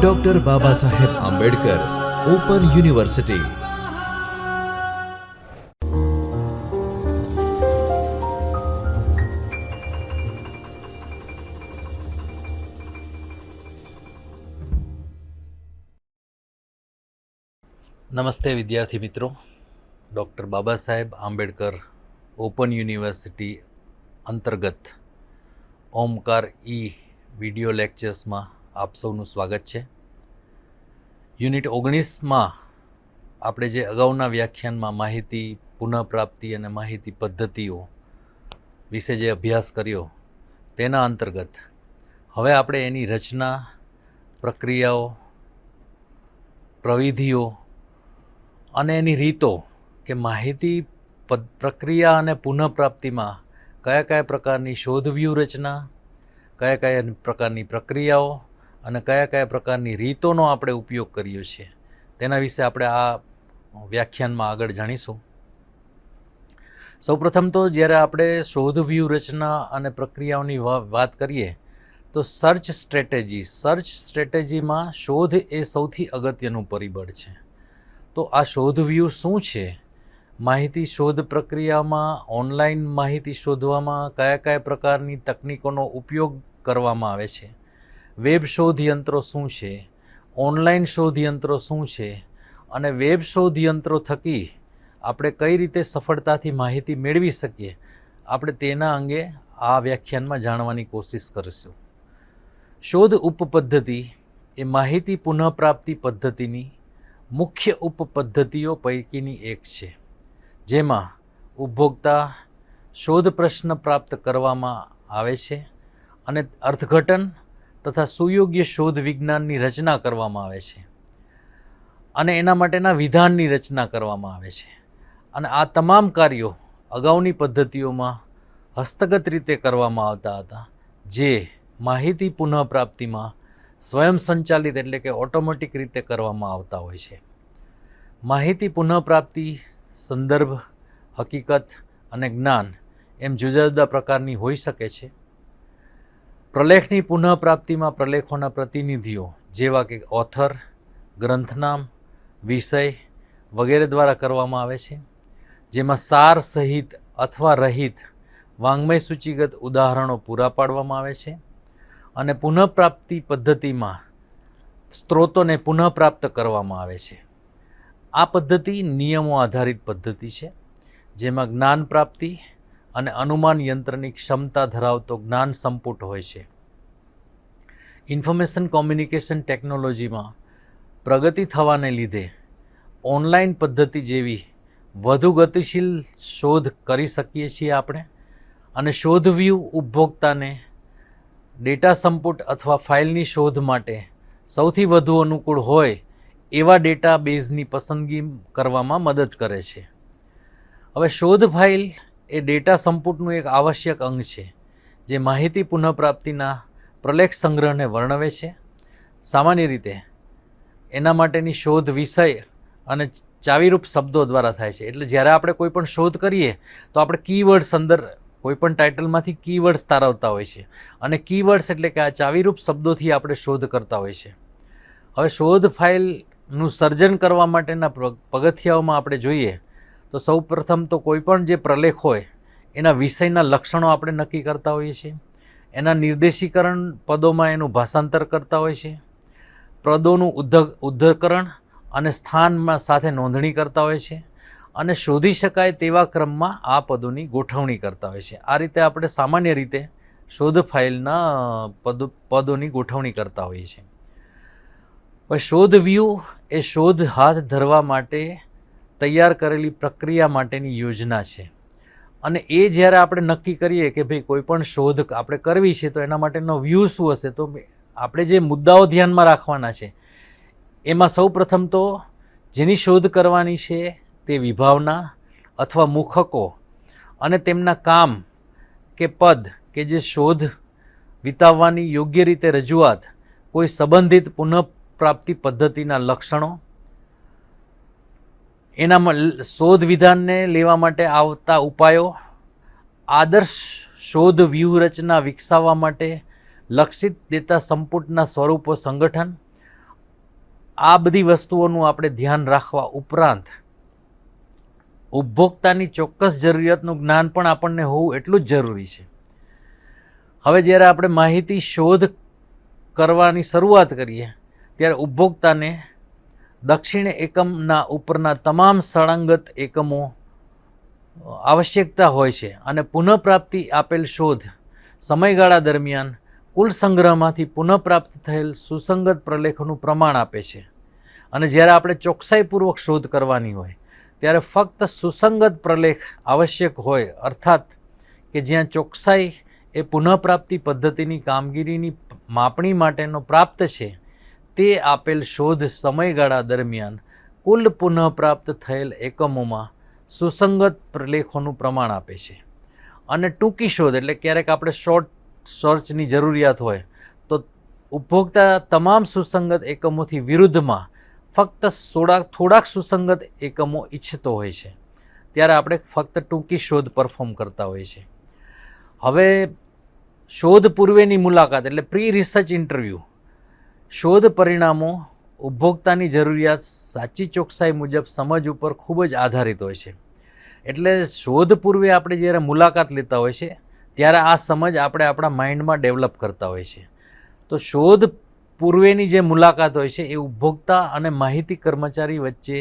Doctor Baba Saheb Ambedkar open university. નમસ્તે વિદ્યાર્થી મિત્રો. Doctor Baba Saheb Ambedkar open university અંતર્ગત ઓમકાર વિડિયો લેક્ચર્સમાં આપ સૌનું સ્વાગત છે. યુનિટ 19માં આપણે જે અગાઉના વ્યાખ્યાનમાં માહિતી પુનઃપ્રાપ્તિ અને માહિતી પદ્ધતિઓ વિશે જે અભ્યાસ કર્યો તેના અંતર્ગત હવે આપણે એની રચના, પ્રક્રિયાઓ, પ્રવિધિઓ અને એની રીતો કે માહિતી પ્રક્રિયા અને પુનઃપ્રાપ્તિમાં કયા કયા પ્રકારની શોધ વ્યૂહરચના, કયા કયા પ્રકારની પ્રક્રિયાઓ અને કયા કયા પ્રકારની રીતોનો આપણે ઉપયોગ કર્યો છે તેના વિશે આપણે આ વ્યાખ્યાનમાં આગળ જાણીશું. સૌપ્રથમ તો જ્યારે આપણે શોધ વ્યૂહરચના અને પ્રક્રિયાઓની વાત કરીએ તો સર્ચ સ્ટ્રેટેજીમાં શોધ એ સૌથી અગત્યનું પરિબળ છે. તો આ શોધ વ્યૂહ શું છે? માહિતી શોધ પ્રક્રિયામાં ઓનલાઈન માહિતી શોધવામાં કયા કયા પ્રકારની તકનીકોનો ઉપયોગ કરવામાં આવે છે, વેબ શોધ યંત્રો શું છે, ઓનલાઈન શોધ યંત્રો શું છે અને વેબ શોધ યંત્રો થકી આપણે કઈ રીતે સફળતાથી માહિતી મેળવી શકીએ, આપણે તેના અંગે આ વ્યાખ્યાનમાં જાણવાની કોશિશ કરીશું. શોધ ઉપપદ્ધતિ એ માહિતી પુનઃપ્રાપ્તિ પદ્ધતિની મુખ્ય ઉપપદ્ધતિઓ પૈકીની એક છે, જેમાં ઉપભોક્તા શોધ પ્રશ્ન પ્રાપ્ત કરવામાં આવે છે અને અર્થઘટન તથા સુયોગ્ય શોધ વિજ્ઞાનની રચના કરવામાં આવે છે અને એના માટેના વિધાનની રચના કરવામાં આવે છે. અને આ તમામ કાર્યો અગાઉની પદ્ધતિઓમાં હસ્તગત રીતે કરવામાં આવતા હતા, જે માહિતી પુનઃપ્રાપ્તિમાં સ્વયં સંચાલિત એટલે કે ઓટોમેટિક રીતે કરવામાં આવતા હોય છે. માહિતી પુનઃપ્રાપ્તિ સંદર્ભ, હકીકત અને જ્ઞાન એમ જુદા જુદા પ્રકારની હોઈ શકે છે. પ્રલેખની પુનઃપ્રાપ્તિમાં પ્રલેખોના પ્રતિનિધિઓ જેવા કે ઓથર, ગ્રંથનામ, વિષય વગેરે દ્વારા કરવામાં આવે છે, જેમાં સાર સહિત અથવા રહિત વાંગ્મય સૂચિગત ઉદાહરણો પૂરા પાડવામાં આવે છે. અને પુનઃપ્રાપ્તિ પદ્ધતિમાં સ્ત્રોતોને પુનઃપ્રાપ્ત કરવામાં આવે છે. આ પદ્ધતિ નિયમો આધારિત પદ્ધતિ છે, જેમાં જ્ઞાન પ્રાપ્તિ અને અનુમાન યંત્રની ક્ષમતા ધરાવતો જ્ઞાન સંપુટ હોય છે. ઇન્ફોર્મેશન કોમ્યુનિકેશન ટેકનોલોજીમાં પ્રગતિ થવાને લીધે ઓનલાઈન પદ્ધતિ જેવી વધુ ગતિશીલ શોધ કરી શકીએ છીએ આપણે. અને શોધ વ્યૂહ ઉપભોક્તાને ડેટા સંપુટ અથવા ફાઇલની શોધ માટે સૌથી વધુ અનુકૂળ હોય એવા ડેટા બેઝની પસંદગી કરવામાં મદદ કરે છે. હવે શોધ ફાઇલ એ ડેટા સંપુટનું એક આવશ્યક અંગ છે, જે માહિતી પુનઃપ્રાપ્તિના પ્રલેખ સંગ્રહને વર્ણવે છે. સામાન્ય રીતે એના માટેની શોધ વિષય અને ચાવીરૂપ શબ્દો દ્વારા થાય છે. એટલે જ્યારે આપણે કોઈ પણ શોધ કરીએ તો આપણે કીવર્ડ્સ અંદર કોઈપણ ટાઇટલમાંથી કીવર્ડ્સ તારવતા હોય છે અને કીવર્ડ્સ એટલે કે આ ચાવીરૂપ શબ્દોથી આપણે શોધ કરતા હોય છે. હવે શોધ ફાઇલનું સર્જન કરવા માટેના પગથિયાઓમાં આપણે જોઈએ તો સૌ પ્રથમ તો કોઈપણ જે પ્રલેખ હોય એના વિષયના લક્ષણો આપણે નક્કી કરતા હોઈએ છીએ. એના નિર્દેશીકરણ પદોમાં એનું ભાષાંતર કરતા હોય છે. પદોનું ઉદ્ધકરણ અને સ્થાનમાં સાથે નોંધણી કરતા હોય છે અને શોધી શકાય તેવા ક્રમમાં આ પદોની ગોઠવણી કરતા હોય છે. આ રીતે આપણે સામાન્ય રીતે શોધ ફાઇલના પદોની ગોઠવણી કરતા હોઈએ છીએ. હવે શોધ વ્યૂહ એ શોધ હાથ ધરવા માટે તૈયાર કરેલી પ્રક્રિયા માટેની યોજના છે. અને એ જ્યારે આપણે નક્કી કરીએ કે ભાઈ કોઈ પણ શોધ આપણે કરવી છે તો એના માટેનો વ્યૂહ શું હશે, તો આપણે જે મુદ્દાઓ ધ્યાનમાં રાખવાના છે એમાં સૌ પ્રથમ તો જેની શોધ કરવાની છે તે વિભાવના અથવા મુખકો અને તેમના કામ કે પદ કે જે શોધ વિતાવવાની યોગ્ય રીતે રજૂઆત, કોઈ સંબંધિત પુનઃપ્રાપ્તિ પદ્ધતિના લક્ષણો, એના શોધ વિધાનને લેવા માટે આવતા ઉપાયો, આદર્શ શોધ વ્યૂહરચના વિકસાવવા માટે લક્ષિત ડેટા સંપુટના સ્વરૂપો સંગઠન આ બધી વસ્તુઓનું આપણે ધ્યાન રાખવા ઉપરાંત ઉપભોક્તાની ચોક્કસ જરૂરિયાતનું જ્ઞાન પણ આપણને હોવું એટલું જ જરૂરી છે. હવે જ્યારે આપણે માહિતી શોધ કરવાની શરૂઆત કરીએ ત્યારે ઉપભોક્તાને દક્ષિણ એકમના ઉપરના તમામ સળંગત એકમો આવશ્યકતા હોય છે અને પુનઃપ્રાપ્તિ આપેલ શોધ સમયગાળા દરમિયાન કુલ સંગ્રહમાંથી પુનઃપ્રાપ્ત થયેલ સુસંગત પ્રલેખોનું પ્રમાણ આપે છે. અને જ્યારે આપણે ચોકસાઈપૂર્વક શોધ કરવાની હોય ત્યારે ફક્ત સુસંગત પ્રલેખ આવશ્યક હોય, અર્થાત કે જ્યાં ચોકસાઈ એ પુનઃપ્રાપ્તિ પદ્ધતિની કામગીરીની માપણી માટેનો પ્રાપ્ત છે તે આપેલ શોધ સમયગાળા દરમિયાન કુલ પુનઃપ્રાપ્ત થયેલ એકમોમાં સુસંગત પ્રલેખોનું પ્રમાણ આપે છે. અને ટૂંકી શોધ એટલે ક્યારેક આપણે શોર્ટ સર્ચની જરૂરિયાત હોય તો ઉપભોક્તા તમામ સુસંગત એકમોથી વિરુદ્ધમાં ફક્ત થોડાક સુસંગત એકમો ઈચ્છતો હોય છે, ત્યારે આપણે ફક્ત ટૂંકી શોધ પરફોર્મ કરતા હોઈએ છીએ. હવે શોધ પૂર્વેની મુલાકાત એટલે પ્રી રિસર્ચ ઇન્ટરવ્યૂ, શોધ પરિણામો ઉપભોક્તાની જરૂરિયાત સાચી ચોકસાઈ મુજબ સમજ ઉપર ખૂબ જ આધારિત હોય છે. એટલે શોધ પૂર્વે આપણે જ્યારે મુલાકાત લેતા હોય છે ત્યારે આ સમજ આપણે આપણા માઇન્ડમાં ડેવલપ કરતા હોય છે. તો શોધ પૂર્વેની જે મુલાકાત હોય છે એ ઉપભોક્તા અને માહિતી કર્મચારી વચ્ચે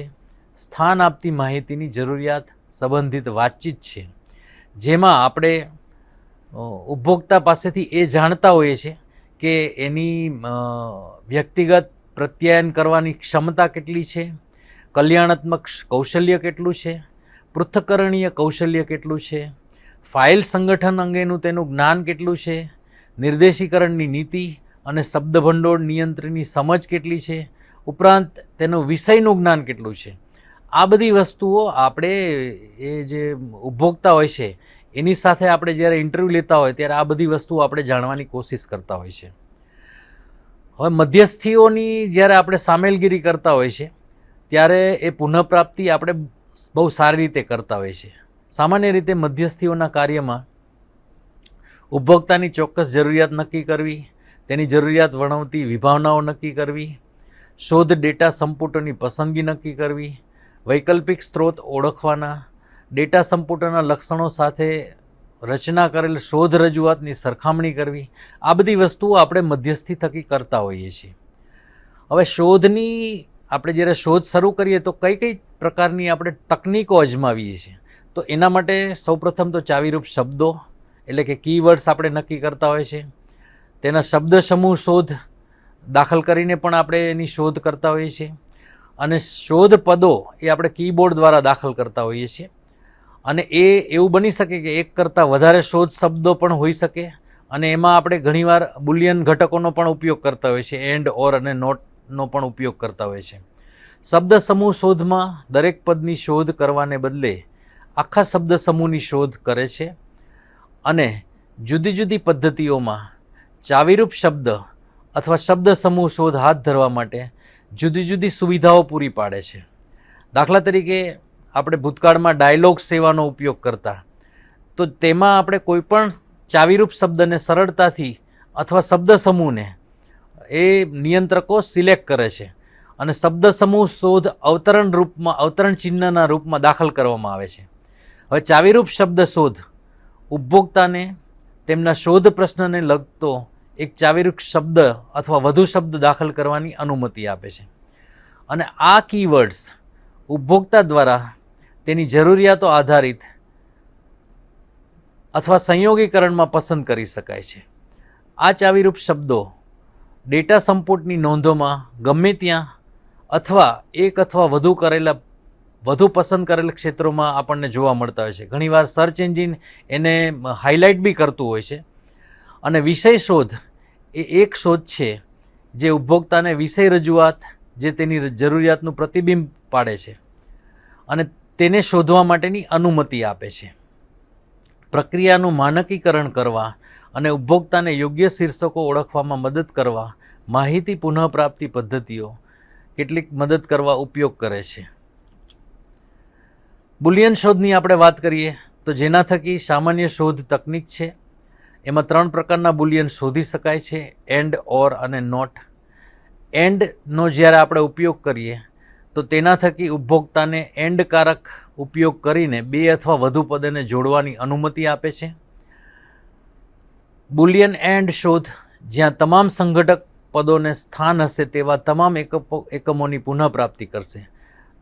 સ્થાન આપતી માહિતીની જરૂરિયાત સંબંધિત વાતચીત છે, જેમાં આપણે ઉપભોક્તા પાસેથી એ જાણતા હોઈએ છીએ કે એની વ્યક્તિગત પ્રત્યાયન કરવાની ક્ષમતા કેટલી છે, કલ્યાણાત્મક કૌશલ્ય કેટલું છે, પૃથ્થકરણીય કૌશલ્ય કેટલું છે, ફાઇલ સંગઠન અંગેનું તેનું જ્ઞાન કેટલું છે, નિર્દેશીકરણની નીતિ અને શબ્દભંડોળ નિયંત્રણની સમજ કેટલી છે, ઉપરાંત તેનું વિષયનું જ્ઞાન કેટલું છે. આ બધી વસ્તુઓ આપણે એ જે ઉપભોક્તા હોય છે એની સાથે આપણે જ્યારે ઇન્ટરવ્યૂ લેતા હોય ત્યારે આ બધી વસ્તુઓ આપણે જાણવાની કોશિશ કરતા હોય છે. હવે મધ્યસ્થીઓની જ્યારે આપણે સામેલગીરી કરતા હોય છે ત્યારે એ પુનઃપ્રાપ્તિ આપણે બહુ સારી રીતે કરતા હોય છે. સામાન્ય રીતે મધ્યસ્થીઓના કાર્યમાં ઉપભોક્તાની ચોક્કસ જરૂરિયાત નક્કી કરવી, તેની જરૂરિયાત વર્ણવતી વિભાવનાઓ નક્કી કરવી, શોધ ડેટા સંપુટોની પસંદગી નક્કી કરવી, વૈકલ્પિક સ્ત્રોત ઓળખવાના, ડેટા સંપુટોના લક્ષણો સાથે રચના કરેલ શોધ રજૂઆતની સરખામણી કરવી, આ બધી વસ્તુઓ આપણે મધ્યસ્થી થકી કરતા હોઈએ છીએ. હવે શોધની આપણે જ્યારે શોધ શરૂ કરીએ તો કઈ કઈ પ્રકારની આપણે તકનીકો અજમાવીએ છીએ. તો એના માટે સૌપ્રથમ તો ચાવીરૂપ શબ્દો એટલે કે કીવર્ડ્સ આપણે નક્કી કરતા હોય છે. તેના શબ્દ સમૂહ શોધ દાખલ કરીને પણ આપણે એની શોધ કરતા હોઈએ છીએ. અને શોધ પદો એ આપણે કીબોર્ડ દ્વારા દાખલ કરતા હોઈએ છીએ. અને એ એવું બની શકે કે એક કરતાં વધારે શોધ શબ્દો પણ હોઈ શકે અને એમાં આપણે ઘણીવાર બુલિયન ઘટકોનો પણ ઉપયોગ કરતા હોઈએ છીએ, એન્ડ, ઓર અને નોટનો પણ ઉપયોગ કરતા હોઈએ છીએ. શબ્દ સમૂહ શોધમાં દરેક પદની શોધ કરવાને બદલે આખા શબ્દ સમૂહની શોધ કરે છે અને જુદી જુદી પદ્ધતિઓમાં ચાવીરૂપ શબ્દ અથવા શબ્દ સમૂહ શોધ હાથ ધરવા માટે જુદી જુદી સુવિધાઓ પૂરી પાડે છે. દાખલા તરીકે આપણે ભૂતકાળમાં ડાયલોગ સેવાનો ઉપયોગ કરતા, તો તેમાં આપણે કોઈપણ ચાવીરૂપ શબ્દને સરળતાથી અથવા શબ્દ સમૂહને એ નિયંત્રકો સિલેક્ટ કરે છે અને શબ્દ સમૂહ શોધ અવતરણ ચિહ્નના રૂપમાં દાખલ કરવામાં આવે છે. હવે ચાવીરૂપ શબ્દ શોધ ઉપભોક્તાને તેમના શોધ પ્રશ્નને લગતો એક ચાવીરૂપ શબ્દ અથવા વધુ શબ્દ દાખલ કરવાની અનુમતિ આપે છે. અને આ કીવર્ડ્સ ઉપભોક્તા દ્વારા તેની જરૂરિયાતો આધારિત અથવા સંયોગીકરણમાં પસંદ કરી શકાય છે. આ ચાવીરૂપ શબ્દો ડેટા સંપુટની નોંધોમાં ગમે ત્યાં અથવા એક અથવા વધુ પસંદ કરેલ ક્ષેત્રોમાં આપણને જોવા મળતા હોય છે. ઘણીવાર સર્ચ એન્જિન એને હાઇલાઇટ બી કરતું હોય છે. અને વિષય શોધ એ એક શોધ છે જે ઉપભોક્તાને વિષય રજૂઆત જે તેની જરૂરિયાતનું પ્રતિબિંબ પાડે છે અને તેને શોધવા માટેની અનુમતિ આપે છે. પ્રક્રિયાનું માનકીકરણ કરવા અને ઉપભોક્તાને યોગ્ય શીર્ષકો ઓળખવામાં મદદ કરવા માહિતી પુનઃપ્રાપ્તિ પદ્ધતિઓ કેટલીક મદદ કરવા ઉપયોગ કરે છે. બુલિયન શોધની આપણે વાત કરીએ તો જેના થકી સામાન્ય શોધ તકનિક છે. એમાં 3 પ્રકારના બુલિયન શોધી શકાય છે, એન્ડ, ઓર અને નોટ. એન્ડનો જ્યારે આપણે ઉપયોગ કરીએ તો તેના થકી ઉપભોક્તાને એન્ડકારક ઉપયોગ કરીને બે અથવા વધુ પદને જોડવાની અનુમતિ આપે છે. બુલિયન એન્ડ શોધ જ્યાં તમામ સંઘટક પદોને સ્થાન હશે તેવા તમામ એકમોની પુનઃપ્રાપ્તિ કરશે.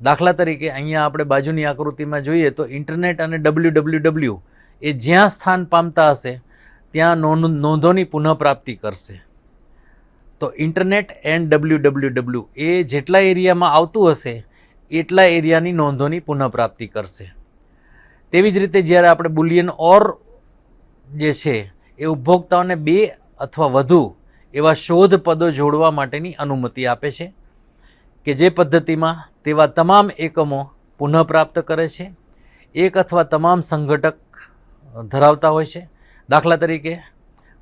દાખલા તરીકે અહીંયા આપણે બાજુની આકૃતિમાં જોઈએ તો ઇન્ટરનેટ અને www એ જ્યાં સ્થાન પામતા હશે ત્યાં નોંધોની પુનઃપ્રાપ્તિ કરશે. તો ઇન્ટરનેટ એન્ડ www એ જેટલા એરિયામાં આવતું હશે એટલા એરિયાની નોંધોની પુનઃપ્રાપ્તિ કરશે. તેવી જ રીતે જ્યારે આપણે બુલિયન ઓર જે છે એ ઉપભોક્તાઓને બે અથવા વધુ એવા શોધ પદો જોડવા માટેની અનુમતિ આપે છે કે જે પદ્ધતિમાં તેવા તમામ એકમો પુનઃપ્રાપ્ત કરે છે, એક અથવા તમામ સંઘટક ધરાવતા હોય છે. દાખલા તરીકે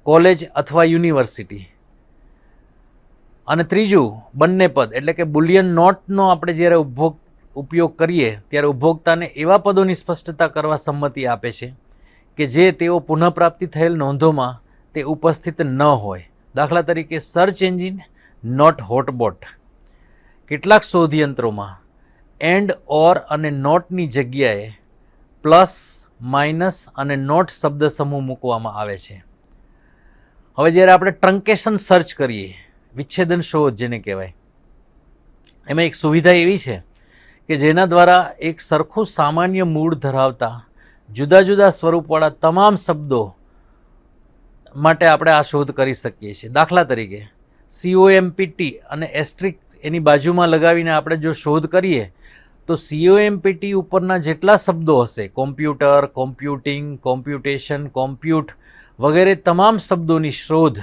કોલેજ અથવા યુનિવર્સિટી. અને ત્રીજું બંને પદ એટલે કે બુલિયન નોટનો આપણે જ્યારે ઉપયોગ કરીએ ત્યારે ઉપભોક્તાને એવા પદોની સ્પષ્ટતા કરવા સંમતિ આપે છે કે જે તેઓ પુનઃપ્રાપ્તિ થયેલ નોંધોમાં તે ઉપસ્થિત ન હોય. દાખલા તરીકે સર્ચ એન્જિન નોટ હોટબોટ. કેટલાક શોધયંત્રોમાં એન્ડ ઓર અને નોટની જગ્યાએ પ્લસ માઇનસ અને નોટ શબ્દ સમૂહ મૂકવામાં આવે છે. હવે જ્યારે આપણે ટ્રંકેશન સર્ચ કરીએ, વિચ્છેદન શોધ જેને કહેવાય, એમાં એક સુવિધા એવી છે કે જેના દ્વારા એક સરખું સામાન્ય મૂળ ધરાવતા જુદા જુદા સ્વરૂપવાળા તમામ શબ્દો માટે આપણે આ શોધ કરી શકીએ છીએ. દાખલા તરીકે COMPT અને એસ્ટ્રિક એની બાજુમાં લગાવીને આપણે જો શોધ કરીએ તો COMPT ઉપરના જેટલા શબ્દો હશે, કોમ્પ્યુટર, કોમ્પ્યુટિંગ, કોમ્પ્યુટેશન, કોમ્પ્યુટ વગેરે તમામ શબ્દોની શોધ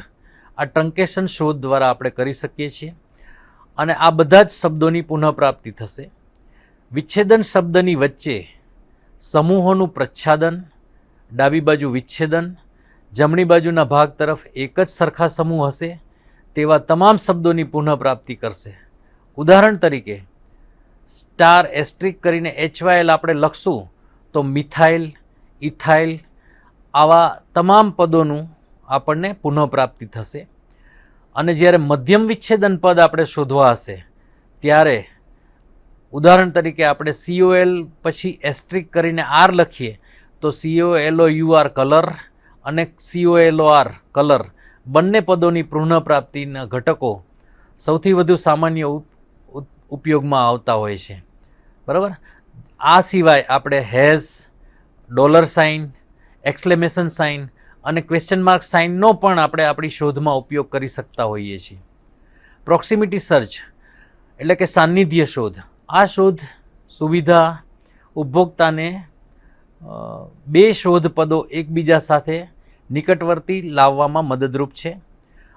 આ ટ્રંકેશન શોધ દ્વારા આપણે કરી શકીએ છીએ અને આ બધા જ શબ્દોની પુનઃપ્રાપ્તિ થશે. વિચ્છેદન શબ્દની વચ્ચે સમૂહોનું પ્રચ્છાદન, ડાબી બાજુ વિચ્છેદન, જમણી બાજુના ભાગ તરફ એક જ સરખા સમૂહ હશે તેવા તમામ શબ્દોની પુનઃપ્રાપ્તિ કરશે. ઉદાહરણ તરીકે સ્ટાર એસ્ટ્રિક કરીને HYL આપણે લખશું તો મિથાઇલ, ઇથાઇલ આવા તમામ પદોનું આપણને પુનઃપ્રાપ્તિ થશે. અને જ્યારે મધ્યમ વિચ્છેદન પદ આપણે શોધવા હશે ત્યારે ઉદાહરણ તરીકે આપણે COL પછી એસ્ટ્રિક કરીને R લખીએ તો COLOUR કલર અને COLOR કલર બંને પદોની પુનઃપ્રાપ્તિના ઘટકો સૌથી વધુ સામાન્ય ઉપયોગમાં આવતા હોય છે. બરાબર. આ સિવાય આપણે હેઝ, $સાઇન, એક્સક્લેમેશન સાઇન અને ક્વેશ્ચન માર્ક સાઇનનો પણ આપણે આપણી શોધમાં ઉપયોગ કરી શકતા હોઈએ છીએ. પ્રોક્સિમિટી સર્ચ એટલે કે સાન્નિધ્ય શોધ. આ શોધ સુવિધા ઉપભોક્તાને બે શોધ પદો એકબીજા સાથે નિકટવર્તી લાવવામાં મદદરૂપ છે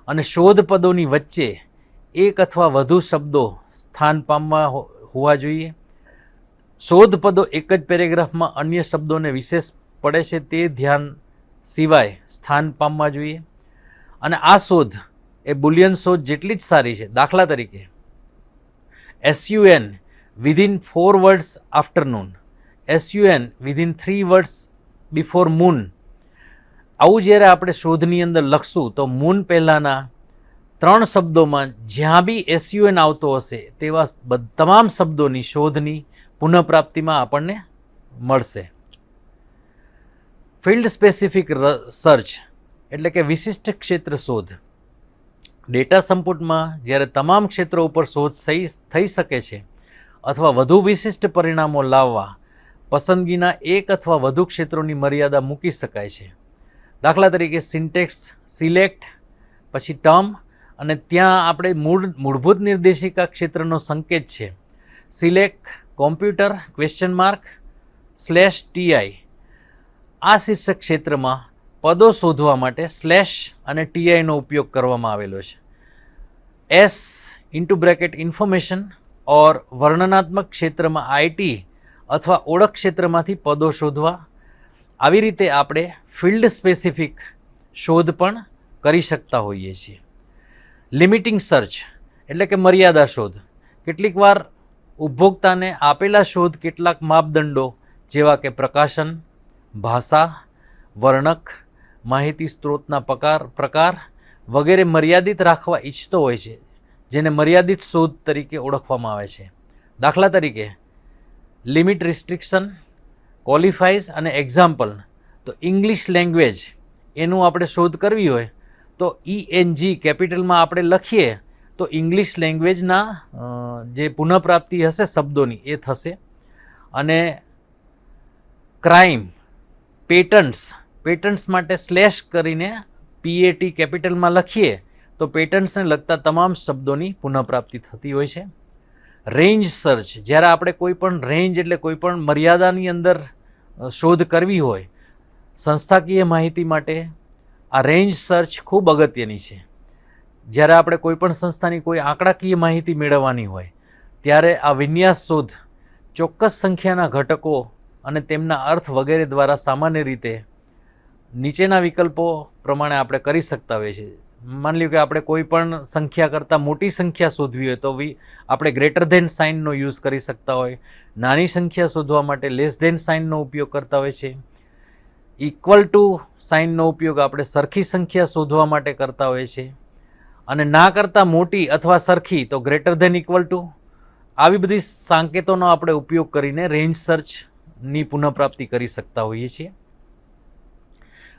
અને શોધ પદોની વચ્ચે એક અથવા વધુ શબ્દો સ્થાન પામવા હોવા જોઈએ. શોધ પદો એક જ પેરેગ્રાફમાં અન્ય શબ્દોને વિશેષ પડે છે તે ધ્યાન સિવાય સ્થાન પામવા જોઈએ. અને આ શોધ એ બુલિયન શોધ જેટલી જ સારી છે. દાખલા તરીકે SUN within 4 words afternoon, SUN within 3 words before moon. આવું જ્યારે આપણે શોધની અંદર લખશું તો મૂન પહેલાંના 3 શબ્દોમાં જ્યાં બી SUN આવતો હશે તેવા તમામ શબ્દોની શોધની પુનઃપ્રાપ્તિમાં આપણને મળશે. ફિલ્ડ સ્પેસિફિક સર્ચ એટલે કે વિશિષ્ટ ક્ષેત્ર શોધ. ડેટા સંપુટમાં જ્યારે તમામ ક્ષેત્રો ઉપર શોધ થઈ શકે છે અથવા વધુ વિશિષ્ટ પરિણામો લાવવા પસંદગીના એક અથવા વધુ ક્ષેત્રોની મર્યાદા મૂકી શકાય છે. દાખલા તરીકે સિન્ટેક્સ સિલેક્ટ પછી ટર્મ અને ત્યાં આપણે મૂળભૂત નિર્દેશિકા ક્ષેત્રનો સંકેત છે. Select computer question mark /TI. આ શીર્ષક ક્ષેત્રમાં પદો શોધવા માટે અને TIનો ઉપયોગ કરવામાં આવેલો છે. ઇન્ફોર્મેશન ઓર વર્ણનાત્મક ક્ષેત્રમાં IT અથવા ઓળખ ક્ષેત્રમાંથી પદો શોધવા. આવી રીતે આપણે ફિલ્ડ સ્પેસિફિક શોધ પણ કરી શકતા હોઈએ છીએ. લિમિટિંગ સર્ચ એટલે કે મર્યાદા શોધ. કેટલીક વાર ઉપભોક્તાને આપેલા શોધ કેટલાક માપદંડો જેવા કે પ્રકાશન, ભાષા, વર્ણક, માહિતી સ્ત્રોતના પ્રકાર વગેરે મર્યાદિત રાખવા ઈચ્છતો હોય છે. જેને મર્યાદિત શોધ તરીકે ઓળખવામાં આવે છે. દાખલા તરીકે લિમિટ, રિસ્ટ્રિક્શન, ક્વોલિફાઈઝ અને એક્ઝામ્પલ. તો ઇંગ્લિશ લેંગ્વેજ એનું આપણે શોધ કરવી હોય તો ENG કેપિટલમાં આપણે લખીએ તો ઇંગ્લિશ લેંગ્વેજના જે પુનઃપ્રાપ્તિ હશે શબ્દોની એ થશે. અને ક્રાઇમ, પેટન્ટ્સ માટે સ્લેશ કરીને PAT કેપિટલમાં લખીએ તો પેટન્ટ્સને લગતા તમામ શબ્દોની પુનઃપ્રાપ્તિ થતી હોય છે. રેન્જ સર્ચ, જ્યારે આપણે કોઈ પણ રેન્જ એટલે કોઈ પણ મર્યાદાની અંદર શોધ કરવી હોય સંસ્થાકીય માહિતી માટે આ રેન્જ સર્ચ ખૂબ અગત્યની છે. જ્યારે આપણે કોઈ પણ સંસ્થાની કોઈ આંકડાકીય માહિતી મેળવવાની હોય ત્યારે આ વિન્યાસ શોધ ચોક્કસ સંખ્યાના ઘટકો અને તેમના અર્થ વગેરે દ્વારા સામાન્ય રીતે નીચેના વિકલ્પો પ્રમાણે આપણે કરી શકતા હોઈએ છીએ. માની લ્યો કે આપણે કોઈ પણ સંખ્યા કરતાં મોટી સંખ્યા શોધવી હોય તો આપણે ગ્રેટર ધેન સાઇનનો યુઝ કરી શકતા હોય. નાની સંખ્યા શોધવા માટે લેસ ધેન સાઇનનો ઉપયોગ કરતા હોય છે. ઇક્વલ ટુ સાઇનનો ઉપયોગ આપણે સરખી સંખ્યા શોધવા માટે કરતા હોય છે. અને ના કરતાં મોટી અથવા સરખી તો ગ્રેટર ધેન ઇક્વલ ટુ. આવી બધી સંકેતોનો આપણે ઉપયોગ કરીને રેન્જ સર્ચની પુનઃપ્રાપ્તિ કરી શકતા હોઈએ છીએ.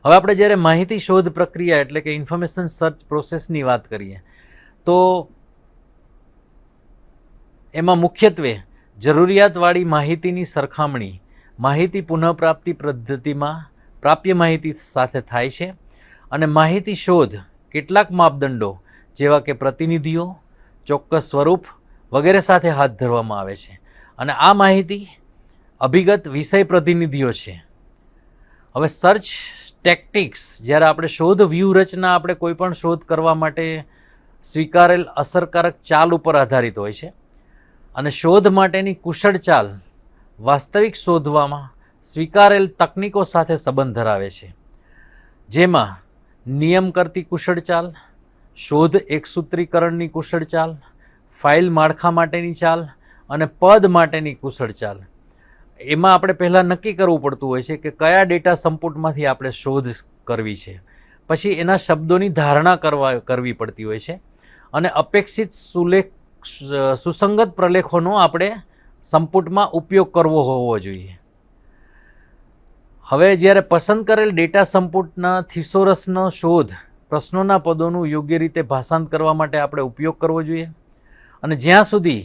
હવે આપણે જ્યારે માહિતી શોધ પ્રક્રિયા એટલે કે ઇન્ફોર્મેશન સર્ચ પ્રોસેસની વાત કરીએ તો એમાં મુખ્યત્વે જરૂરિયાતવાળી માહિતીની સરખામણી માહિતી પુનઃપ્રાપ્તિ પદ્ધતિમાં પ્રાપ્ય માહિતી સાથે થાય છે. અને માહિતી શોધ કેટલાક માપદંડો જેવા કે પ્રતિનિધિઓ, ચોક્કસ સ્વરૂપ વગેરે સાથે હાથ ધરવામાં આવે છે. અને આ માહિતી અભિગત વિષય પ્રતિનિધિઓ છે. હવે સર્ચ ટેક્ટિક્સ, જ્યારે આપણે શોધ વ્યૂહરચના આપણે કોઈ પણ શોધ કરવા માટે સ્વીકારેલ અસરકારક ચાલ ઉપર આધારિત હોય છે. અને શોધ માટેની કુશળ ચાલ વાસ્તવિક શોધવામાં સ્વીકારેલ તકનીકો સાથે સંબંધ ધરાવે છે. જેમાં નિયમ કરતી કુશળ ચાલ, શોધ એકસૂત્રીકરણની કુશળ ચાલ, ફાઇલ માળખા માટેની ચાલ અને પદ માટેની કુશળ ચાલ. એમાં આપણે પહેલાં નક્કી કરવું પડતું હોય છે કે કયા ડેટા સંપુટમાંથી આપણે શોધ કરવી છે. પછી એના શબ્દોની ધારણા કરવી પડતી હોય છે. અને અપેક્ષિત સુસંગત પ્રલેખોનો આપણે સંપુટમાં ઉપયોગ કરવો હોવો જોઈએ. હવે જ્યારે પસંદ કરેલ ડેટા સંપુટના થિસોરસનો શોધ પ્રશ્નોના પદોનું યોગ્ય રીતે ભાષાંત કરવા માટે આપણે ઉપયોગ કરવો જોઈએ. અને જ્યાં સુધી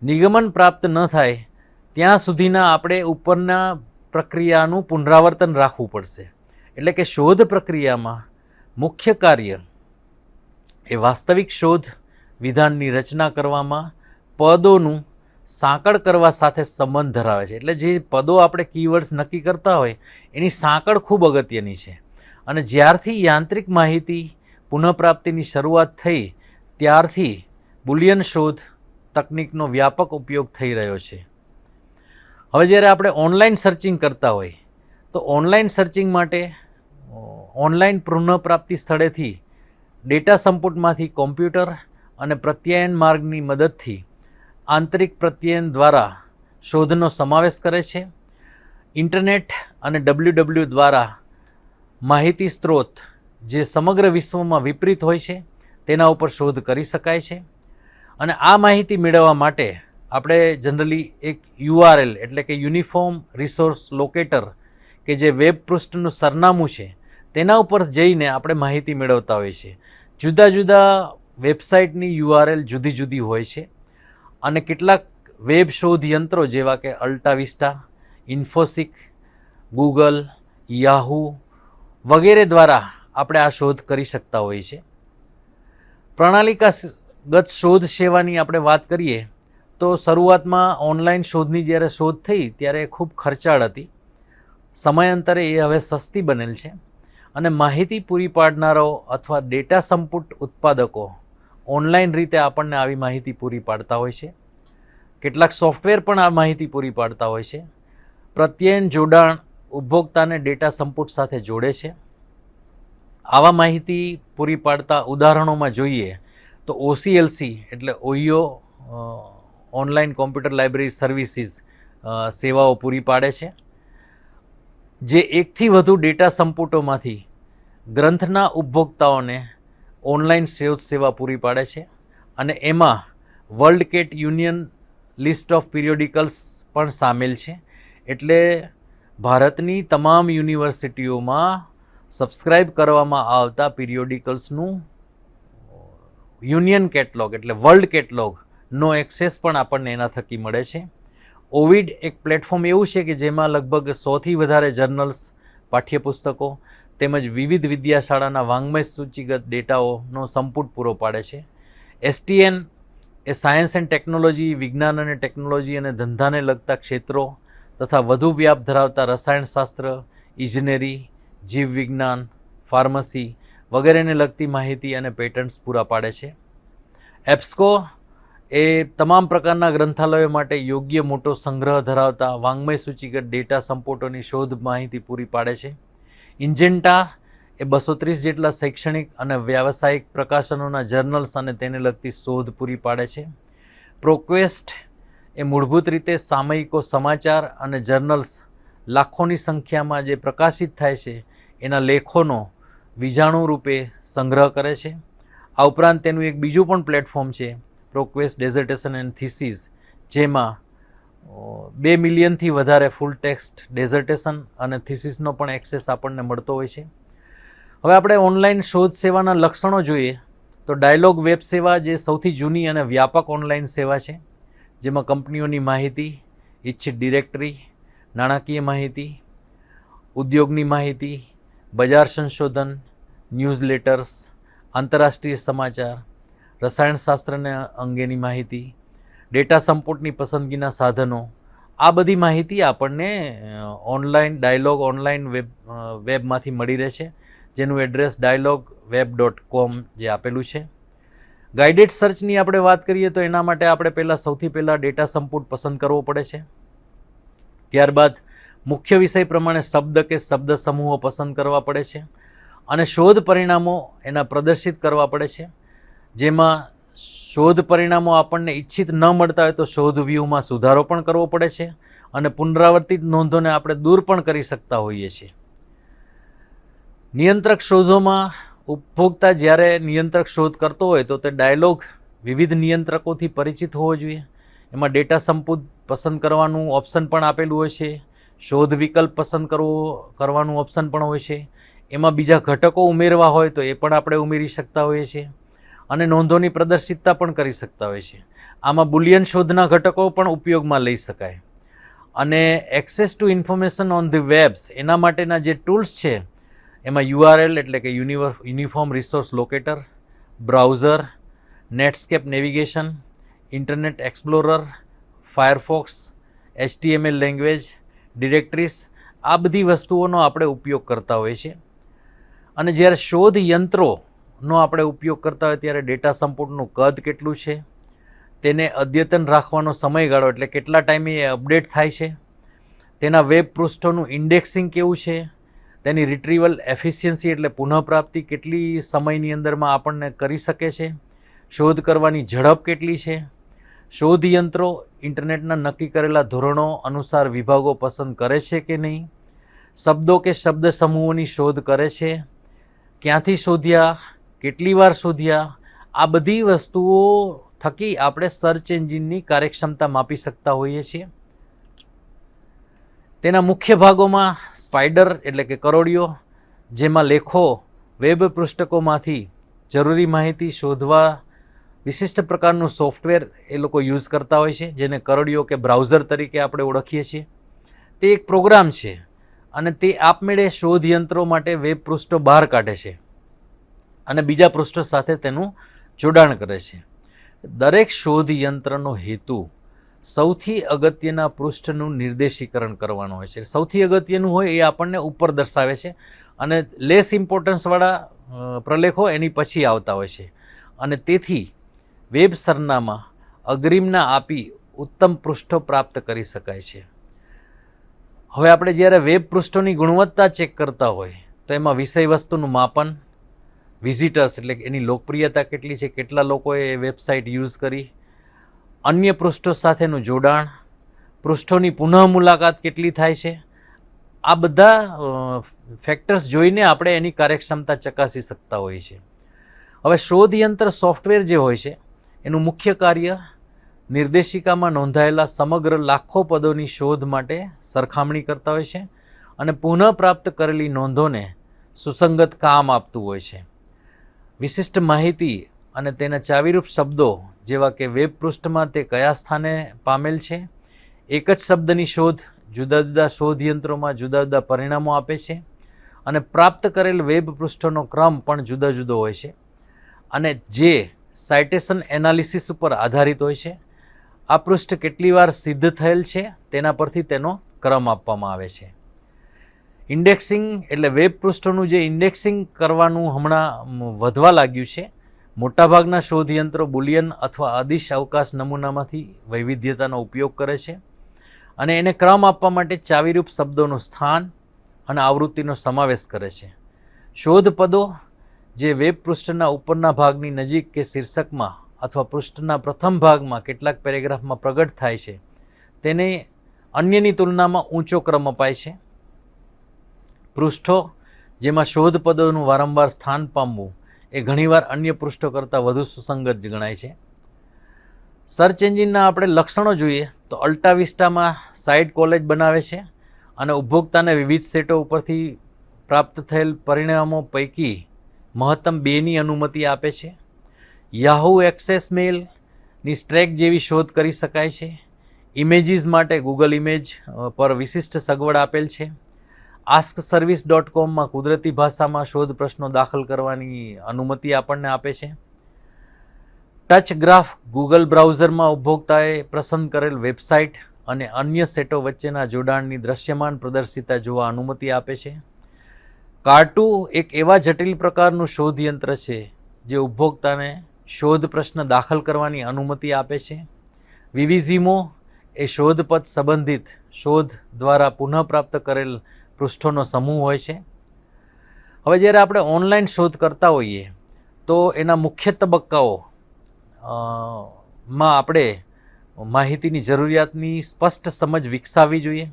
નિગમન પ્રાપ્ત ન થાય ત્યાં સુધીના આપણે ઉપરના પ્રક્રિયાનું પુનરાવર્તન રાખવું પડશે. એટલે કે શોધ પ્રક્રિયામાં મુખ્ય કાર્ય એ વાસ્તવિક શોધ વિધાનની રચના કરવામાં પદોનું સાંકળ કરવા સાથે સંબંધ ધરાવે છે. એટલે જે પદો આપણે કીવર્ડ્સ નક્કી કરતા હોય એની સાંકળ ખૂબ અગત્યની છે. અને જ્યારથી યાંત્રિક માહિતી પુનઃપ્રાપ્તિની શરૂઆત થઈ ત્યારથી બુલિયન શોધ તકનિકનો વ્યાપક ઉપયોગ થઈ રહ્યો છે. હવે જ્યારે આપણે ઓનલાઈન સર્ચિંગ કરતા હોય તો ઓનલાઈન સર્ચિંગ માટે ઓનલાઈન પુનઃપ્રાપ્તિ સ્થળેથી ડેટા સંપુટમાંથી કોમ્પ્યુટર અને પ્રત્યાયન માર્ગની મદદથી આંતરિક પ્રત્યાયન દ્વારા શોધનો સમાવેશ કરે છે. ઇન્ટરનેટ અને WWW દ્વારા માહિતી સ્ત્રોત જે સમગ્ર વિશ્વમાં વિપરીત હોય છે તેના ઉપર શોધ કરી શકાય છે. અને આ માહિતી મેળવવા માટે આપણે જનરલી એક URL એટલે કે યુનિફોર્મ રિસોર્સ લોકેટર કે જે વેબ પૃષ્ઠનું સરનામું છે તેના ઉપર જઈને આપણે માહિતી મેળવતા હોઈએ છીએ. જુદા જુદા વેબસાઇટની URL જુદી જુદી હોય છે. અને કેટલાક વેબ શોધ યંત્રો જેવા કે અલ્ટાવિસ્ટા, ઇન્ફોસિક, ગૂગલ, યાહૂ વગેરે દ્વારા આપણે આ શોધ કરી શકતા હોઈએ છીએ. પ્રણાલિકાગત શોધ સેવાની આપણે વાત કરીએ તો શરૂઆતમાં ઓનલાઈન શોધની જ્યારે શોધ થઈ ત્યારે ખૂબ ખર્ચાળ હતી. સમયાંતરે એ હવે સસ્તી બનેલ છે. અને માહિતી પૂરી પાડનારાઓ અથવા ડેટા સંપુટ ઉત્પાદકો ઓનલાઈન રીતે આપણને આવી માહિતી પૂરી પાડતા હોય છે. કેટલાક સોફ્ટવેર પણ આ માહિતી પૂરી પાડતા હોય છે. પ્રત્યાયન જોડાણ ઉપભોક્તાને ડેટા સંપુટ સાથે જોડે છે. આવા માહિતી પૂરી પાડતા ઉદાહરણોમાં જોઈએ તો OCLC એટલે Oyo online computer library services સેવાઓ પૂરી પાડે છે, જે એકથી વધુ ડેટા સંપુટોમાંથી ગ્રંથના ઉપભોક્તાઓને ઓનલાઈન શોધ સેવા પૂરી પાડે છે. અને એમાં WorldCat union list of periodicals પણ સામેલ છે. એટલે ભારતની તમામ યુનિવર્સિટીઓમાં સબસ્ક્રાઇબ કરવામાં આવતા પિરિયોડિકલ્સનું યુનિયન કેટલોગ એટલે વર્લ્ડ કેટલોગનો એક્સેસ પણ આપણને એના થકી મળે છે. ઓવિડ એક પ્લેટફોર્મ એવું છે કે જેમાં લગભગ 100થી વધારે જર્નલ્સ, પાઠ્યપુસ્તકો તેમજ વિવિધ વિદ્યાશાળાના વાંગ્મય સૂચિગત ડેટાઓનો સંપુટ પૂરો પાડે છે. STN A science and technology, વિજ્ઞાન અને ટેકનોલોજી અને ધંધાને લગતા ક્ષેત્રો તથા વધુ વ્યાપ ધરાવતા રસાયણશાસ્ત્ર, ઇજનેરી, જીવવિજ્ઞાન, ફાર્મસી વગેરેને લગતી માહિતી અને પેટન્ટ્સ પૂરા પાડે છે. એપ્સકો એ તમામ પ્રકારના ગ્રંથાલયો માટે યોગ્ય મોટો સંગ્રહ ધરાવતા વાંગ્મય સૂચિગત ડેટા સંપુટોની શોધ માહિતી પૂરી પાડે છે. ઇન્જેન્ટા એ 230 જેટલા શૈક્ષણિક અને વ્યાવસાયિક પ્રકાશનોના જર્નલ્સ અને તેને લગતી શોધ પૂરી પાડે છે. પ્રોક્વેસ્ટ એ મૂળભૂત રીતે સામયિકો, સમાચાર અને જર્નલ્સ લાખોની સંખ્યામાં જે પ્રકાશિત થાય છે એના લેખોનો વિજાણુ રૂપે સંગ્રહ કરે છે. આ ઉપરાંત તેનું એક બીજું પણ પ્લેટફોર્મ છે, પ્રોક્વેસ્ટ ડેઝર્ટેશન એન્ડ થીસીસ, જેમાં 2 મિલિયનથી વધારે ફૂલ ટેક્સ્ટ ડેઝર્ટેશન અને થીસીસનો પણ એક્સેસ આપણને મળતો હોય છે. હવે આપણે ઓનલાઈન શોધ સેવાના લક્ષણો જોઈએ તો ડાયલોગ વેબ સેવા જે સૌથી જૂની અને વ્યાપક ઓનલાઈન સેવા છે, જેમાં કંપનીઓની માહિતી, ઇચ્છિત ડિરેક્ટરી, નાણાકીય માહિતી, ઉદ્યોગની માહિતી, બજાર સંશોધન, ન્યૂઝલેટર્સ, આંતરરાષ્ટ્રીય સમાચાર, રસાયણશાસ્ત્રને અંગેની માહિતી, ડેટા સંપુટની પસંદગીના સાધનો, આ બધી માહિતી આપણને ઓનલાઈન ડાયલોગ ઓનલાઈન વેબમાંથી મળી રહે છે, જેનું એડ્રેસ dialogweb.com જે આપેલું છે. ગાઈડેડ સર્ચની આપણે વાત કરીએ તો એના માટે આપણે સૌથી પહેલાં ડેટા સંપુટ પસંદ કરવો પડે છે. ત્યારબાદ મુખ્ય વિષય પ્રમાણે શબ્દ કે શબ્દ સમૂહો પસંદ કરવા પડે છે અને શોધ પરિણામો એના પ્રદર્શિત કરવા પડે છે. જેમાં શોધ પરિણામો આપણને ઈચ્છિત ન મળતા હોય તો શોધ વ્યૂહમાં સુધારો પણ કરવો પડે છે અને પુનરાવર્તિત નોંધોને આપણે દૂર પણ કરી શકતા હોઈએ છીએ. નિયંત્રક શોધોમાં ઉપભોક્તા જ્યારે નિયંત્રક શોધ કરતો હોય તો તે ડાયલોગ વિવિધ નિયંત્રકોથી પરિચિત હોવો જોઈએ. એમાં ડેટા સંપુટ પસંદ કરવાનું ઓપ્શન પણ આપેલું હોય છે, શોધ વિકલ્પ પસંદ કરવાનું ઓપ્શન પણ હોય છે. એમાં બીજા ઘટકો ઉમેરવા હોય તો એ પણ આપણે ઉમેરી શકતા હોઈએ છીએ અને નોંધોની પ્રદર્શિતતા પણ કરી શકતા હોઈએ છીએ. આમાં બુલિયન શોધના ઘટકો પણ ઉપયોગમાં લઈ શકાય. અને access two information on the webs એના માટેના જે ટૂલ્સ છે એમાં URL એટલે કે uniform resource locator, browser, Netscape navigation, internet explorer, Firefox, HTML language, directories, આ બધી વસ્તુઓનો આપણે ઉપયોગ કરતા હોઈએ છીએ. અને જ્યારે શોધ યંત્રોનો આપણે ઉપયોગ કરતા હોય ત્યારે ડેટા સંપુટનું કદ કેટલું છે, તેને અદ્યતન રાખવાનો સમયગાળો એટલે કેટલા ટાઈમે એ અપડેટ થાય છે, તેના વેબ પૃષ્ઠોનું ઇન્ડેક્સિંગ કેવું છે, તેની રિટ્રીવલ એફિશિયન્સી એટલે પુનઃપ્રાપ્તિ કેટલી સમયની અંદરમાં આપણને કરી શકે છે, શોધ કરવાની ઝડપ કેટલી છે, શોધ યંત્રો ઇન્ટરનેટના નક્કી કરેલા ધોરણો અનુસાર વિભાગો પસંદ કરે છે કે નહીં, શબ્દો કે શબ્દ સમૂહોની શોધ કરે છે, ક્યાંથી શોધ્યા, કેટલી વાર શોધ્યા, આ બધી વસ્તુઓ થકી આપણે સર્ચ એન્જિનની કાર્યક્ષમતા માપી શકતા હોઈએ છીએ. તેના મુખ્ય ભાગોમાં સ્પાઈડર એટલે કે કરોડિયો, જેમાં લેખો વેબ પૃષ્ઠકોમાંથી જરૂરી માહિતી શોધવા વિશિષ્ટ પ્રકારનું સોફ્ટવેર એ લોકો યુઝ કરતા હોય છે, જેને કરોડિયો કે બ્રાઉઝર તરીકે આપણે ઓળખીએ છીએ. તે એક પ્રોગ્રામ છે અને તે આપમેળે શોધ યંત્રો માટે વેબ પૃષ્ઠો બહાર કાઢે છે અને બીજા પૃષ્ઠો સાથે તેનું જોડાણ કરે છે. દરેક શોધ યંત્રનો હેતુ સૌથી અગત્યના પૃષ્ઠનું નિર્દેશીકરણ કરવાનો હોય છે. સૌથી અગત્યનું હોય એ આપણને ઉપર દર્શાવે છે અને લેસ ઇમ્પોર્ટન્સવાળા પ્રલેખો એની પછી આવતા હોય છે અને તેથી વેબ સરનામા અગ્રિમના આપી ઉત્તમ પૃષ્ઠો પ્રાપ્ત કરી શકાય છે. હવે આપણે જ્યારે વેબ પૃષ્ઠોની ગુણવત્તા ચેક કરતા હોય તો એમાં વિષય વસ્તુનું માપન, વિઝિટર્સ એટલે એની લોકપ્રિયતા કેટલી છે, કેટલા લોકોએ એ વેબસાઇટ યુઝ કરી, અન્ય પૃષ્ઠો સાથેનું જોડાણ, પૃષ્ઠોની પુનઃ મુલાકાત કેટલી થાય છે, આ બધા ફેક્ટર્સ જોઈને આપણે એની કાર્યક્ષમતા ચકાસી શકતા હોઈએ છીએ. હવે શોધ યંત્ર સોફ્ટવેર જે હોય છે એનું મુખ્ય કાર્ય નિર્દેશિકામાં નોંધાયેલા સમગ્ર લાખો પદોની શોધ માટે સરખામણી કરતા હોય છે અને પુનઃપ્રાપ્ત કરેલી નોંધોને સુસંગત કામ આપતું હોય છે. વિશિષ્ટ માહિતી અને તેના ચાવીરૂપ શબ્દો જેવા કે વેબ પૃષ્ઠમાં તે કયા સ્થાને પામેલ છે, એક જ શબ્દની શોધ જુદા જુદા શોધ યંત્રોમાં જુદા જુદા પરિણામો આપે છે અને પ્રાપ્ત કરેલ વેબ પૃષ્ઠોનો ક્રમ પણ જુદો જુદો હોય છે અને જે સાઇટેશન એનાલિસિસ ઉપર આધારિત હોય છે. આ પૃષ્ઠ કેટલી વાર સિદ્ધ થયેલ છે તેના પરથી તેનો ક્રમ આપવામાં આવે છે. ઇન્ડેક્સિંગ એટલે વેબ પૃષ્ઠોનું જે ઇન્ડેક્સિંગ કરવાનું હમણાં વધવા લાગ્યું છે. મોટાભાગના શોધ યંત્રો બુલિયન અથવા અદિશ અવકાશ નમૂનામાંથી વૈવિધ્યતાનો ઉપયોગ કરે છે અને એને ક્રમ આપવા માટે ચાવીરૂપ શબ્દોનું સ્થાન અને આવૃત્તિનો સમાવેશ કરે છે. શોધ પદો જે વેબ પૃષ્ઠના ઉપરના ભાગની નજીક કે શીર્ષકમાં અથવા પૃષ્ઠના પ્રથમ ભાગમાં કેટલાક પેરેગ્રાફમાં પ્રગટ થાય છે તેને અન્યની તુલનામાં ઊંચો ક્રમ અપાય છે. પૃષ્ઠો જેમાં શોધ પદોનું વારંવાર સ્થાન પામવું એ ઘણીવાર અન્ય પૃષ્ઠો કરતાં વધુ સુસંગત ગણાય છે. સર્ચ એન્જિનના આપણે લક્ષણો જોઈએ તો અલ્ટા વિસ્ટામાં સાઇટ કોલેજ બનાવે છે અને ઉપભોક્તાને વિવિધ સેટો ઉપરથી પ્રાપ્ત થયેલ પરિણામો પૈકી મહત્તમ 2ની અનુમતિ આપે છે. યાહૂ એક્સેસ મેલની સ્ટ્રેક જેવી શોધ કરી શકાય છે. ઇમેજીસ માટે ગૂગલ ઇમેજ પર વિશિષ્ટ સગવડ આપેલ છે. askservice.comમાં કુદરતી ભાષામાં શોધ પ્રશ્નો દાખલ કરવાની અનુમતિ આપણને આપે છે. ટચ ગ્રાફ ગૂગલ બ્રાઉઝરમાં ઉપભોક્તાએ પસંદ કરેલ વેબસાઇટ અને અન્ય સેટો વચ્ચેના જોડાણની દૃશ્યમાન પ્રદર્શિતા જોવા અનુમતિ આપે છે. કાર્ટુ એક એવા જટિલ પ્રકારનું શોધ યંત્ર છે જે ઉપભોક્તાને શોધ પ્રશ્ન દાખલ કરવાની અનુમતિ આપે છે. વિવિઝિમો એ શોધપદ સંબંધિત શોધ દ્વારા પુનઃપ્રાપ્ત કરેલ પૃષ્ઠોનો સમૂહ હોય છે. હવે જ્યારે આપણે ઓનલાઈન શોધ કરતા હોઈએ તો એના મુખ્ય તબક્કાઓ માં આપણે માહિતીની જરૂરિયાતની સ્પષ્ટ સમજ વિકસાવવી જોઈએ.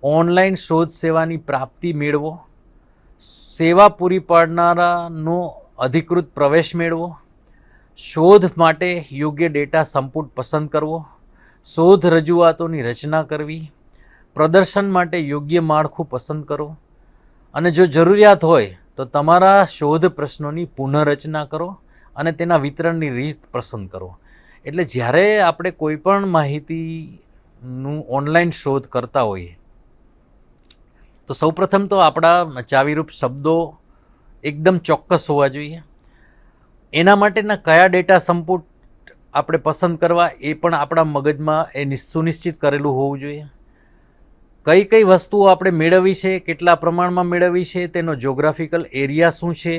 ઓનલાઈન શોધ સેવાની પ્રાપ્તિ મેળવો, સેવા પૂરી પાડનારાનો અધિકૃત પ્રવેશ મેળવો, શોધ માટે યોગ્ય ડેટા સંપુટ પસંદ કરવો, શોધ રજૂઆતોની રચના કરવી, પ્રદર્શન માટે યોગ્ય માળખું પસંદ કરો અને જો જરૂરિયાત હોય તો તમારા શોધ પ્રશ્નોની પુનઃરચના કરો અને તેના વિતરણની રીત પસંદ કરો. એટલે જ્યારે આપણે કોઈ પણ માહિતીનું ઓનલાઈન શોધ કરતા હોઈએ તો સૌપ્રથમ તો આપણા ચાવીરૂપ શબ્દો એકદમ ચોક્કસ હોવા જોઈએ. એના માટેના કયા ડેટા સંપુટ આપણે પસંદ કરવા એ પણ આપણા મગજમાં એ સુનિશ્ચિત કરેલું હોવું જોઈએ. કઈ કઈ વસ્તુઓ આપણે મેળવવી છે, કેટલા પ્રમાણમાં મેળવવી છે, તેનો જોગ્રાફિકલ એરિયા શું છે,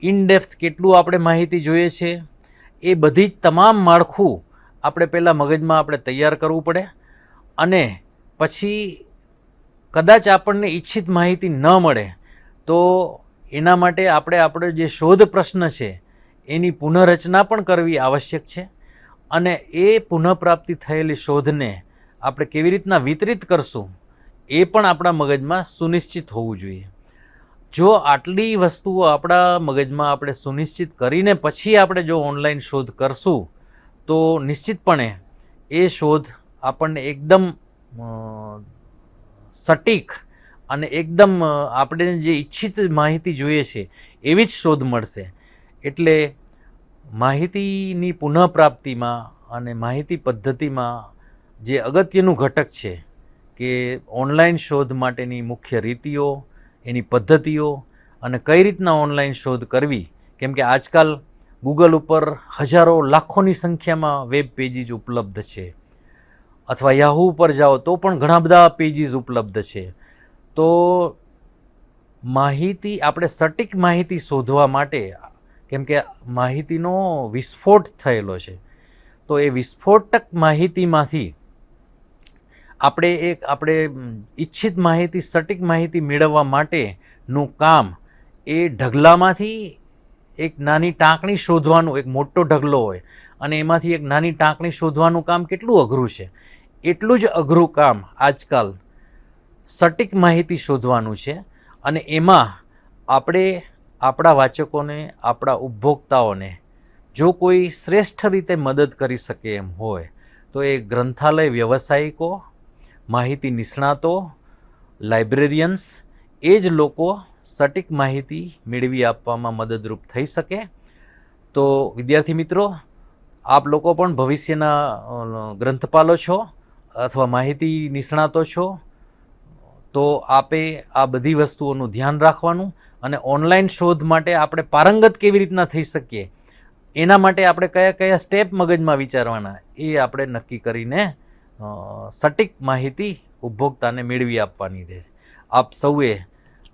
ઇનડેપ્થ કેટલું આપણે માહિતી જોઈએ છે, એ બધી જ તમામ માળખું આપણે પહેલાં મગજમાં આપણે તૈયાર કરવું પડે અને પછી કદાચ આપણને ઈચ્છિત માહિતી ન મળે તો એના માટે આપણે જે શોધ પ્રશ્ન છે એની પુનઃરચના પણ કરવી આવશ્યક છે અને એ પુનઃપ્રાપ્તિ થયેલી શોધને આપણે કેવી રીતના વિતરિત કરશું એ પણ આપણા મગજમાં સુનિશ્ચિત હોવું જોઈએ. જો આટલી વસ્તુઓ આપણા મગજમાં આપણે સુનિશ્ચિત કરીને પછી આપણે જો ઓનલાઈન શોધ કરશું તો નિશ્ચિતપણે એ શોધ આપણને એકદમ સટીક અને એકદમ આપણે જે ઈચ્છિત માહિતી જોઈએ છે એવી જ શોધ મળશે. એટલે માહિતીની પુનઃપ્રાપ્તિમાં અને માહિતી પદ્ધતિમાં જે અગત્યનું ઘટક છે કે ઓનલાઈન શોધ માટેની મુખ્ય રીતિઓ, એની પદ્ધતિઓ અને કઈ રીતના ઓનલાઈન શોધ કરવી. કેમ કે આજકાલ ગૂગલ ઉપર હજારો લાખોની સંખ્યામાં વેબ પેજીસ ઉપલબ્ધ છે અથવા યાહૂ ઉપર જાઓ તો પણ ઘણા બધા પેજીસ ઉપલબ્ધ છે. તો માહિતી આપણે સટીક માહિતી શોધવા માટે, કેમ કે માહિતીનો વિસ્ફોટ થયેલો છે, તો એ વિસ્ફોટક માહિતીમાંથી આપણે ઈચ્છિત માહિતી, સટીક માહિતી મેળવવા માટેનું કામ એ ઢગલામાંથી એક નાની ટાંકણી શોધવાનું, એક મોટો ઢગલો હોય અને એમાંથી એક નાની ટાંકણી શોધવાનું કામ કેટલું અઘરું છે, એટલું જ અઘરું કામ આજકાલ સટીક માહિતી શોધવાનું છે. અને એમાં આપણે આપણા વાચકોને, આપણા ઉપભોક્તાઓને જો કોઈ શ્રેષ્ઠ રીતે મદદ કરી શકે એમ હોય તો એ ગ્રંથાલય વ્યવસાયિકો, માહિતી નિષ્ણાતો, લાઇબ્રેરિયન્સ એ જ લોકો સટીક માહિતી મેળવી આપવામાં મદદરૂપ થઈ શકે. તો વિદ્યાર્થી મિત્રો, આપ લોકો પણ ભવિષ્યના ગ્રંથપાલો છો અથવા માહિતી નિષ્ણાતો છો, તો આપે આ બધી વસ્તુઓનું ધ્યાન રાખવાનું અને ઓનલાઈન શોધ માટે આપણે પારંગત કેવી રીતના થઈ શકીએ એના માટે આપણે કયા કયા સ્ટેપ મગજમાં વિચારવાના એ આપણે નક્કી કરીને સટીક માહિતી ઉપભોક્તાને મેળવી આપવાની છે. આપ સૌએ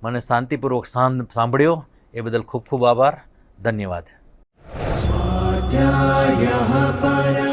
મને શાંતિપૂર્વક સાંભળ્યો એ બદલ ખૂબ ખૂબ આભાર. ધન્યવાદ. स्वाध्यायः परः